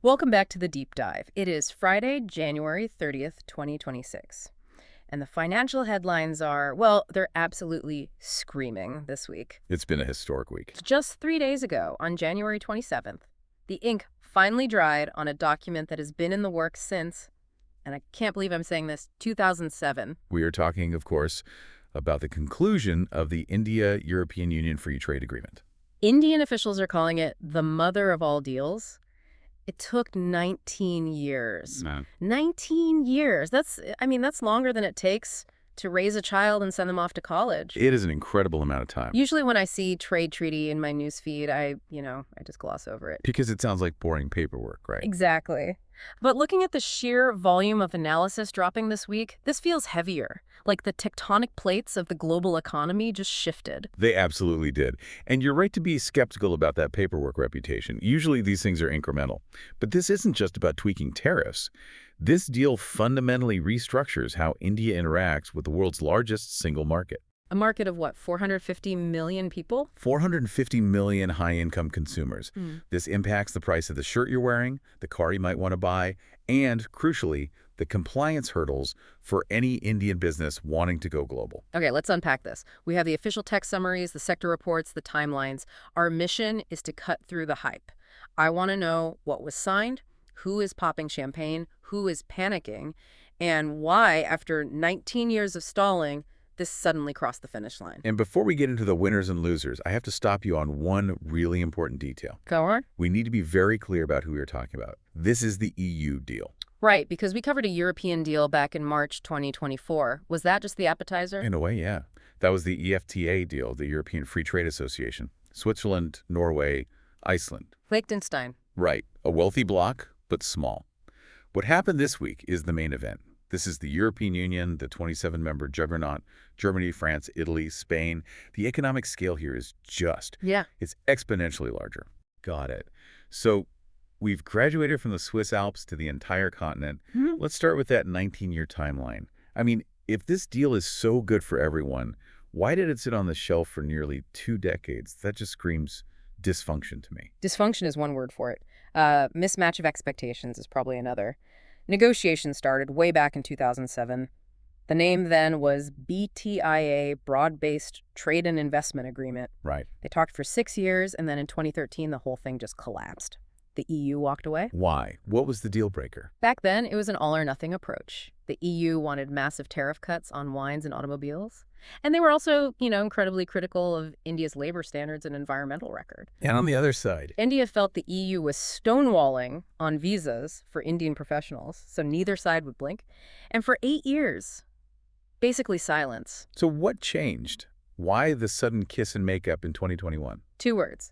Welcome back to the Deep Dive. It is Friday, January 30th, 2026. And the financial headlines are, well, they're absolutely screaming this week. It's been a historic week. Just 3 days ago, on January 27th, the ink finally dried on a document that has been in the works since, and I can't believe I'm saying this, 2007. We are talking, of course, about the conclusion of the India-European Union Free Trade Agreement. Indian officials are calling it the mother of all deals. It took 19 years. Man. 19 years. That's longer than it takes to raise a child and send them off to college. It is an incredible amount of time. Usually when I see trade treaty in my newsfeed, I just gloss over it. Because it sounds like boring paperwork, right? Exactly. But looking at the sheer volume of analysis dropping this week, this feels heavier. Like the tectonic plates of the global economy just shifted. They absolutely did. And you're right to be skeptical about that paperwork reputation. Usually these things are incremental. But this isn't just about tweaking tariffs. This deal fundamentally restructures how India interacts with the world's largest single market. A market of what, 450 million people? 450 million high-income consumers. This impacts the price of the shirt you're wearing, the car you might want to buy, and, crucially, the compliance hurdles for any Indian business wanting to go global. Okay, let's unpack this. We have the official text summaries, the sector reports, the timelines. Our mission is to cut through the hype. I want to know what was signed, who is popping champagne, who is panicking, and why, after 19 years of stalling, this suddenly crossed the finish line. And before we get into the winners and losers, I have to stop you on one really important detail. Go on. We need to be very clear about who we're talking about. This is the EU deal. Right, because we covered a European deal back in March 2024. Was that just the appetizer? In a way, yeah. That was the EFTA deal, the European Free Trade Association. Switzerland, Norway, Iceland. Liechtenstein. Right. A wealthy bloc, but small. What happened this week is the main event. This is the European Union, the 27-member juggernaut, Germany, France, Italy, Spain. The economic scale here is just. Yeah. It's exponentially larger. Got it. So we've graduated from the Swiss Alps to the entire continent. Let's start with that 19-year timeline. I mean, if this deal is so good for everyone, why did it sit on the shelf for nearly 2 decades? That just screams dysfunction to me. Dysfunction is one word for it. Mismatch of expectations is probably another. Negotiations started way back in 2007. The name then was BTIA, Broad-Based Trade and Investment Agreement. Right. They talked for 6 years, and then in 2013, the whole thing just collapsed. The EU walked away. Why? What was the deal breaker? Back then, it was an all-or-nothing approach. The EU wanted massive tariff cuts on wines and automobiles. And they were also, incredibly critical of India's labor standards and environmental record. And on the other side? India felt the EU was stonewalling on visas for Indian professionals, so neither side would blink. And for 8 years, basically silence. So what changed? Why the sudden kiss and makeup in 2021? 2 words.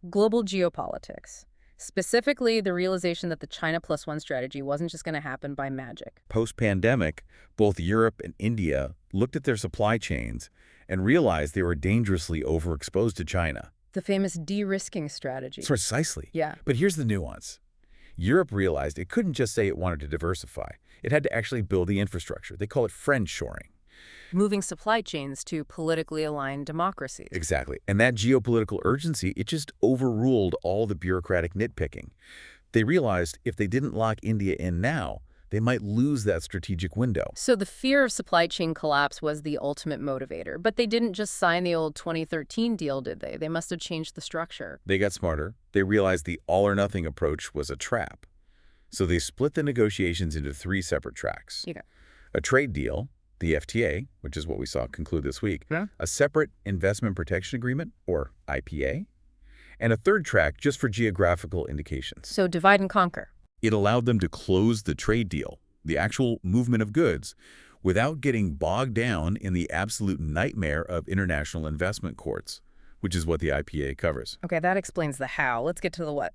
Global geopolitics. Specifically, the realization that the China plus one strategy wasn't just going to happen by magic. Post-pandemic, both Europe and India looked at their supply chains and realized they were dangerously overexposed to China. The famous de-risking strategy. Precisely. Yeah. But here's the nuance. Europe realized it couldn't just say it wanted to diversify. It had to actually build the infrastructure. They call it friendshoring. Moving supply chains to politically aligned democracies. Exactly. And that geopolitical urgency, it just overruled all the bureaucratic nitpicking. They realized if they didn't lock India in now, they might lose that strategic window. So the fear of supply chain collapse was the ultimate motivator. But they didn't just sign the old 2013 deal, did they? They must have changed the structure. They got smarter. They realized the all-or-nothing approach was a trap. So they split the negotiations into 3 separate tracks. Okay. A trade deal, the FTA, which is what we saw conclude this week, a separate investment protection agreement, or IPA, and a third track just for geographical indications. So divide and conquer. It allowed them to close the trade deal, the actual movement of goods, without getting bogged down in the absolute nightmare of international investment courts, which is what the IPA covers. Okay, that explains the how. Let's get to the what.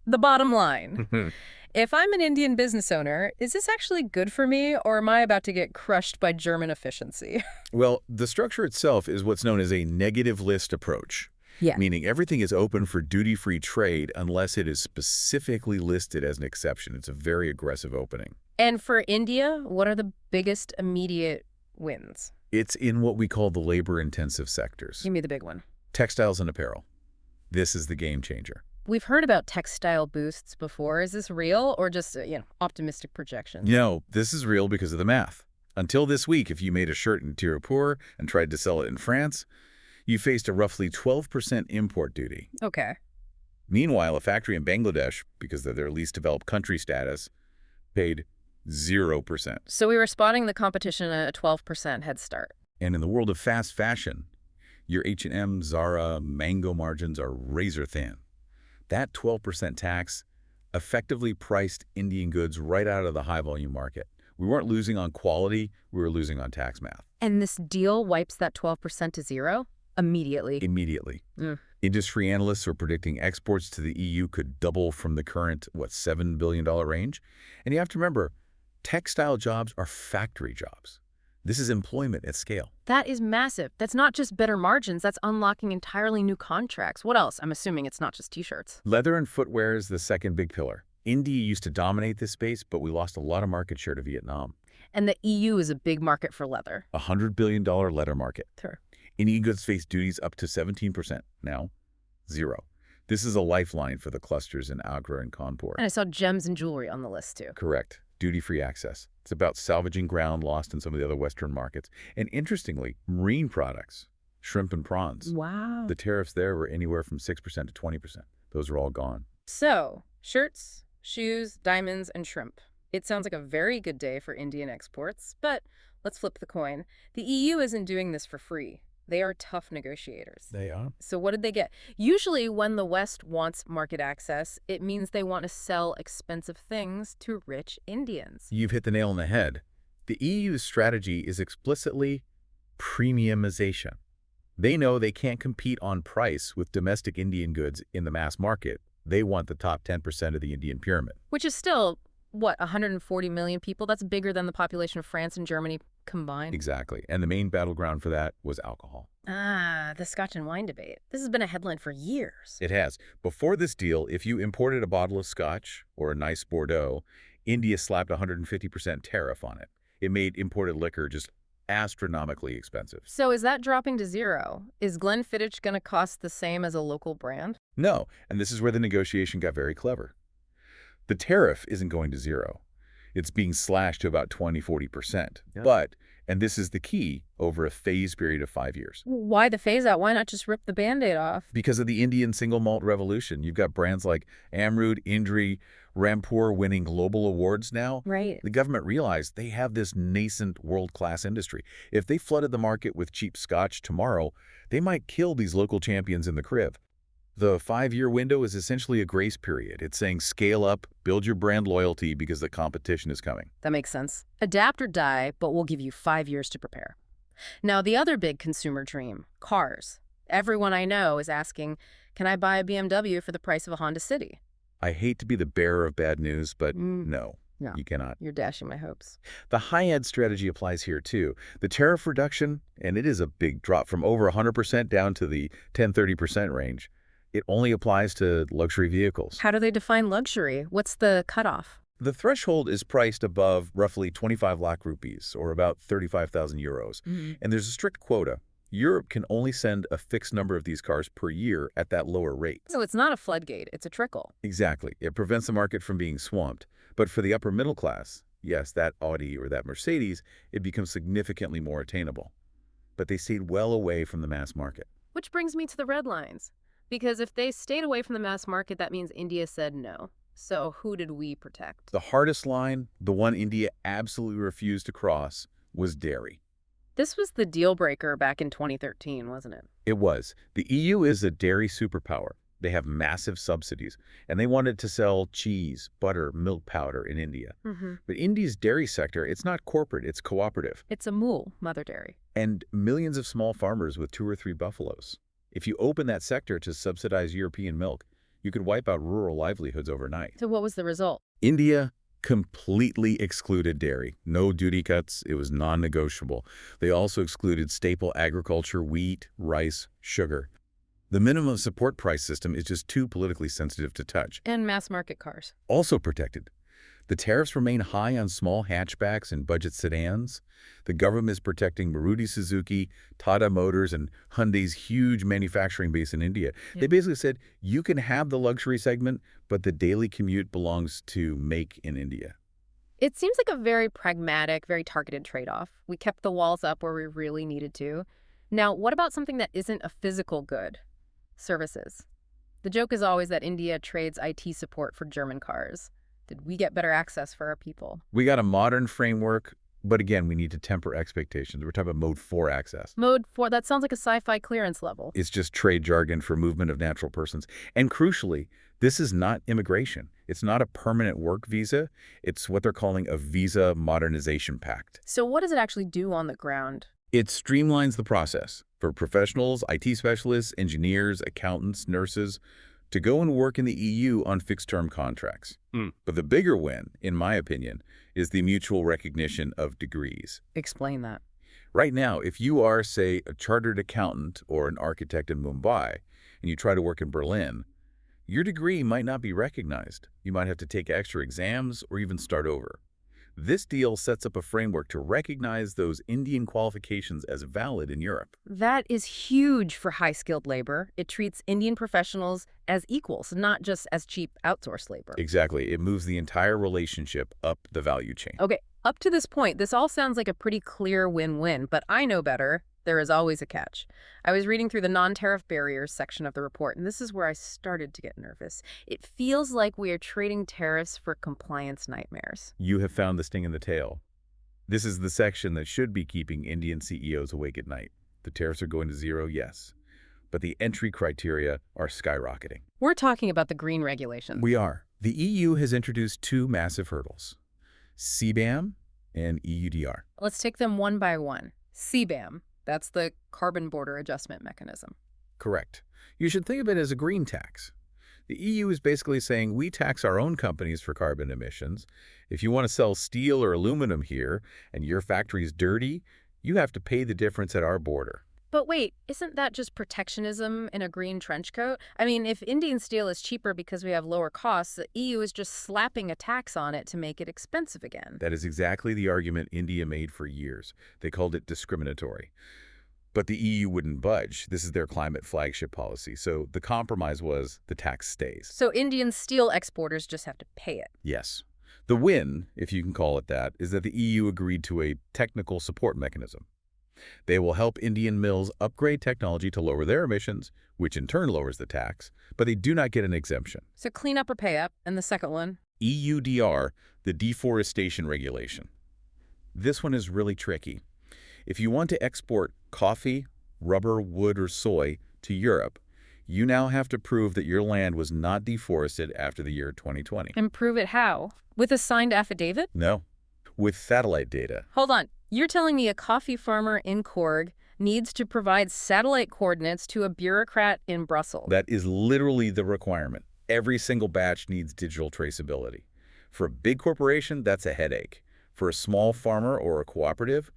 The bottom line. If I'm an Indian business owner, is this actually good for me, or am I about to get crushed by German efficiency? Well, the structure itself is what's known as a negative list approach. Yeah. Meaning everything is open for duty-free trade unless it is specifically listed as an exception. It's a very aggressive opening. And for India, what are the biggest immediate wins? It's in what we call the labor-intensive sectors. Give me the big one. Textiles and apparel. This is the game changer. We've heard about textile boosts before. Is this real or just, optimistic projections? No, this is real because of the math. Until this week, if you made a shirt in Tirapur and tried to sell it in France, you faced a roughly 12% import duty. Okay. Meanwhile, a factory in Bangladesh, because of their least developed country status, paid 0%. So we were spotting the competition at a 12% head start. And in the world of fast fashion, your H&M, Zara, Mango margins are razor thin. That 12% tax effectively priced Indian goods right out of the high-volume market. We weren't losing on quality, we were losing on tax math. And this deal wipes that 12% to zero? Immediately. Immediately. Mm. Industry analysts are predicting exports to the EU could double from the current, $7 billion range? And you have to remember, textile jobs are factory jobs. This is employment at scale. That is massive. That's not just better margins, that's unlocking entirely new contracts. What else? I'm assuming it's not just T-shirts. Leather and footwear is the second big pillar. India used to dominate this space, but we lost a lot of market share to Vietnam. And the EU is a big market for leather. $100 billion leather market. Sure. Indian goods face duties up to 17%. Now, 0. This is a lifeline for the clusters in Agra and Kanpur. And I saw gems and jewelry on the list, too. Correct. Duty-free access. It's about salvaging ground lost in some of the other Western markets. And interestingly, marine products, shrimp and prawns. Wow. The tariffs there were anywhere from 6% to 20%. Those are all gone. So, shirts, shoes, diamonds, and shrimp. It sounds like a very good day for Indian exports, but let's flip the coin. The EU isn't doing this for free. They are tough negotiators. They are. So what did they get? Usually when the West wants market access, it means they want to sell expensive things to rich Indians. You've hit the nail on the head. The EU's strategy is explicitly premiumization. They know they can't compete on price with domestic Indian goods in the mass market. They want the top 10% of the Indian pyramid. Which is still, 140 million people? That's bigger than the population of France and Germany combined. Exactly. And the main battleground for that was alcohol. Ah, the Scotch and wine debate. This has been a headline for years. It has. Before this deal, if you imported a bottle of Scotch or a nice Bordeaux, India slapped a 150% tariff on it. It made imported liquor just astronomically expensive. So is that dropping to zero? Is Glenfiddich going to cost the same as a local brand? No, and this is where the negotiation got very clever. The tariff isn't going to zero. It's being slashed to about 20–40%. Yeah. But, and this is the key, over a phased period of 5 years. Why the phase out? Why not just rip the Band-Aid off? Because of the Indian single malt revolution. You've got brands like Amrut, Indri, Rampur winning global awards now. Right. The government realized they have this nascent world-class industry. If they flooded the market with cheap Scotch tomorrow, they might kill these local champions in the crib. The 5-year window is essentially a grace period. It's saying scale up, build your brand loyalty because the competition is coming. That makes sense. Adapt or die, but we'll give you 5 years to prepare. Now, the other big consumer dream, cars. Everyone I know is asking, can I buy a BMW for the price of a Honda City? I hate to be the bearer of bad news, but no, No. you cannot. You're dashing my hopes. The high-end strategy applies here too. The tariff reduction, and it is a big drop from over 100% down to the 10–30% range, it only applies to luxury vehicles. How do they define luxury? What's the cutoff? The threshold is priced above roughly 25 lakh rupees, or about 35,000 euros. And there's a strict quota. Europe can only send a fixed number of these cars per year at that lower rate. So it's not a floodgate, it's a trickle. Exactly. It prevents the market from being swamped. But for the upper middle class, yes, that Audi or that Mercedes, it becomes significantly more attainable. But they stayed well away from the mass market. Which brings me to the red lines. Because if they stayed away from the mass market, that means India said no. So who did we protect? The hardest line, the one India absolutely refused to cross, was dairy. This was the deal breaker back in 2013, wasn't it? It was. The EU is a dairy superpower. They have massive subsidies, and they wanted to sell cheese, butter, milk powder in India. But India's dairy sector, it's not corporate, it's cooperative. It's a mool, mother dairy. And millions of small farmers with 2 or 3 buffaloes. If you open that sector to subsidize European milk, you could wipe out rural livelihoods overnight. So what was the result? India completely excluded dairy. No duty cuts. It was non-negotiable. They also excluded staple agriculture, wheat, rice, sugar. The minimum support price system is just too politically sensitive to touch. And mass market cars. Also protected. The tariffs remain high on small hatchbacks and budget sedans. The government is protecting Maruti Suzuki, Tata Motors, and Hyundai's huge manufacturing base in India. Yeah. They basically said, you can have the luxury segment, but the daily commute belongs to Make in India. It seems like a very pragmatic, very targeted trade-off. We kept the walls up where we really needed to. Now, what about something that isn't a physical good? Services. The joke is always that India trades IT support for German cars. Did we get better access for our people? We got a modern framework, but again, we need to temper expectations. We're talking about Mode 4 access. Mode 4, that sounds like a sci-fi clearance level. It's just trade jargon for movement of natural persons. And crucially, this is not immigration. It's not a permanent work visa. It's what they're calling a visa modernization pact. So what does it actually do on the ground? It streamlines the process for professionals, IT specialists, engineers, accountants, nurses, to go and work in the EU on fixed-term contracts. But the bigger win, in my opinion, is the mutual recognition of degrees. Explain that. Right now, if you are, say, a chartered accountant or an architect in Mumbai, and you try to work in Berlin, your degree might not be recognized. You might have to take extra exams or even start over. This deal sets up a framework to recognize those Indian qualifications as valid in Europe. That is huge for high-skilled labor. It treats Indian professionals as equals, not just as cheap outsourced labor. Exactly. It moves the entire relationship up the value chain. Okay, up to this point, this all sounds like a pretty clear win-win, but I know better. There is always a catch. I was reading through the Non-Tariff Barriers section of the report, and this is where I started to get nervous. It feels like we are trading tariffs for compliance nightmares. You have found the sting in the tail. This is the section that should be keeping Indian CEOs awake at night. The tariffs are going to zero, yes, but the entry criteria are skyrocketing. We're talking about the green regulations. We are. The EU has introduced two massive hurdles, CBAM and EUDR. Let's take them one by one. CBAM. That's the Carbon Border Adjustment Mechanism. Correct. You should think of it as a green tax. The EU is basically saying we tax our own companies for carbon emissions. If you want to sell steel or aluminum here and your factory is dirty, you have to pay the difference at our border. But wait, isn't that just protectionism in a green trench coat? I mean, if Indian steel is cheaper because we have lower costs, the EU is just slapping a tax on it to make it expensive again. That is exactly the argument India made for years. They called it discriminatory. But the EU wouldn't budge. This is their climate flagship policy. So the compromise was the tax stays. So Indian steel exporters just have to pay it. Yes. The win, if you can call it that, is that the EU agreed to a technical support mechanism. They will help Indian mills upgrade technology to lower their emissions, which in turn lowers the tax, but they do not get an exemption. So clean up or pay up. And the second one? EUDR, the Deforestation Regulation. This one is really tricky. If you want to export coffee, rubber, wood, or soy to Europe, you now have to prove that your land was not deforested after the year 2020. And prove it how? With a signed affidavit? No, with satellite data. Hold on. You're telling me a coffee farmer in Korg needs to provide satellite coordinates to a bureaucrat in Brussels? That is literally the requirement. Every single batch needs digital traceability. For a big corporation, that's a headache. For a small farmer or a cooperative,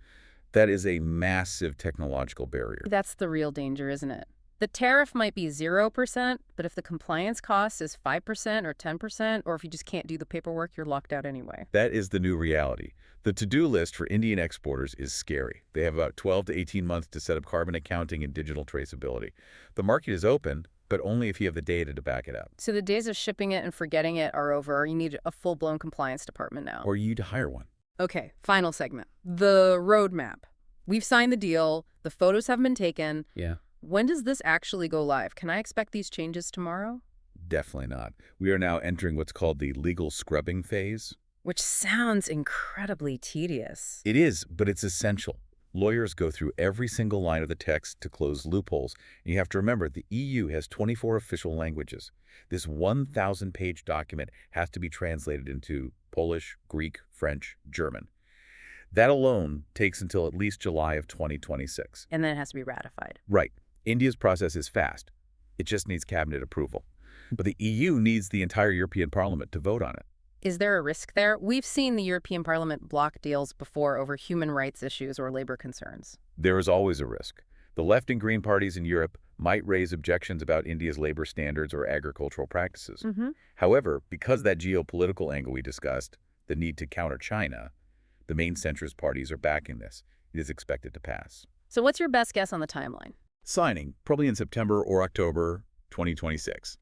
that is a massive technological barrier. That's the real danger, isn't it? The tariff might be 0%, but if the compliance cost is 5% or 10%, or if you just can't do the paperwork, you're locked out anyway. That is the new reality. The to-do list for Indian exporters is scary. They have about 12 to 18 months to set up carbon accounting and digital traceability. The market is open, but only if you have the data to back it up. So the days of shipping it and forgetting it are over. You need a full-blown compliance department now. Or you need to hire one. Okay, final segment. The roadmap. We've signed the deal. The photos have been taken. Yeah. When does this actually go live? Can I expect these changes tomorrow? Definitely not. We are now entering what's called the legal scrubbing phase. Which sounds incredibly tedious. It is, but it's essential. Lawyers go through every single line of the text to close loopholes. And you have to remember, the EU has 24 official languages. This 1,000-page document has to be translated into Polish, Greek, French, German. That alone takes until at least July of 2026. And then it has to be ratified. Right. India's process is fast. It just needs cabinet approval. But the EU needs the entire European Parliament to vote on it. Is there a risk there? We've seen the European Parliament block deals before over human rights issues or labor concerns. There is always a risk. The left and green parties in Europe might raise objections about India's labor standards or agricultural practices. However, because that geopolitical angle we discussed, the need to counter China, the main centrist parties are backing this. It is expected to pass. So what's your best guess on the timeline? Signing, probably in September or October 2026.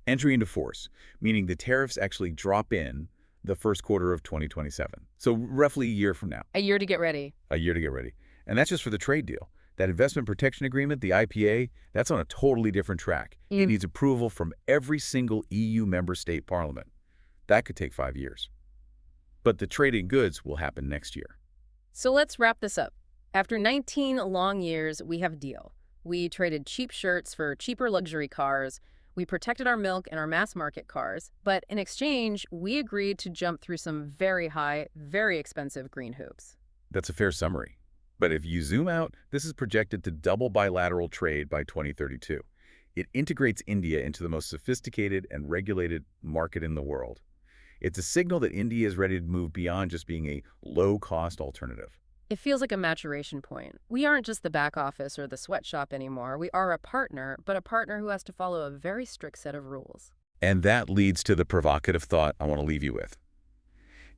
Entry into force, meaning the tariffs actually drop in the first quarter of 2027. So roughly a year from now. A year to get ready. A year to get ready. And that's just for the trade deal. That investment protection agreement, the IPA, that's on a totally different track. It needs approval from every single EU member state parliament. That could take 5 years. But the trade in goods will happen next year. So let's wrap this up. After 19 long years, we have a deal. We traded cheap shirts for cheaper luxury cars. We protected our milk and our mass market cars. But in exchange, we agreed to jump through some very high, very expensive green hoops. That's a fair summary. But if you zoom out, this is projected to double bilateral trade by 2032. It integrates India into the most sophisticated and regulated market in the world. It's a signal that India is ready to move beyond just being a low-cost alternative. It feels like a maturation point. We aren't just the back office or the sweatshop anymore. We are a partner, but a partner who has to follow a very strict set of rules. And that leads to the provocative thought I want to leave you with.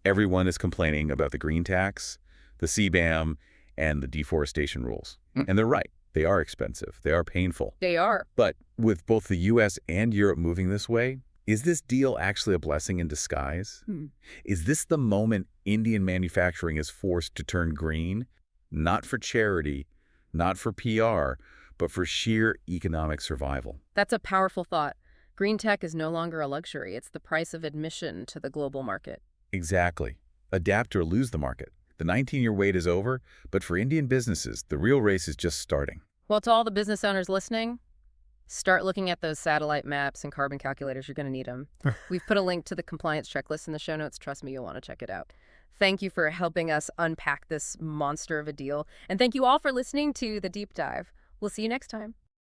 Everyone is complaining about the green tax, the CBAM, and the deforestation rules. And they're right. They are expensive. They are painful. They are. But with both the U.S. and Europe moving this way, is this deal actually a blessing in disguise? Is this the moment Indian manufacturing is forced to turn green? Not for charity, not for PR, but for sheer economic survival. That's a powerful thought. Green tech is no longer a luxury. It's the price of admission to the global market. Exactly. Adapt or lose the market. The 19-year wait is over, but for Indian businesses, the real race is just starting. Well, to all the business owners listening, start looking at those satellite maps and carbon calculators. You're going to need them. We've put a link to the compliance checklist in the show notes. Trust me, you'll want to check it out. Thank you for helping us unpack this monster of a deal. And thank you all for listening to The Deep Dive. We'll see you next time.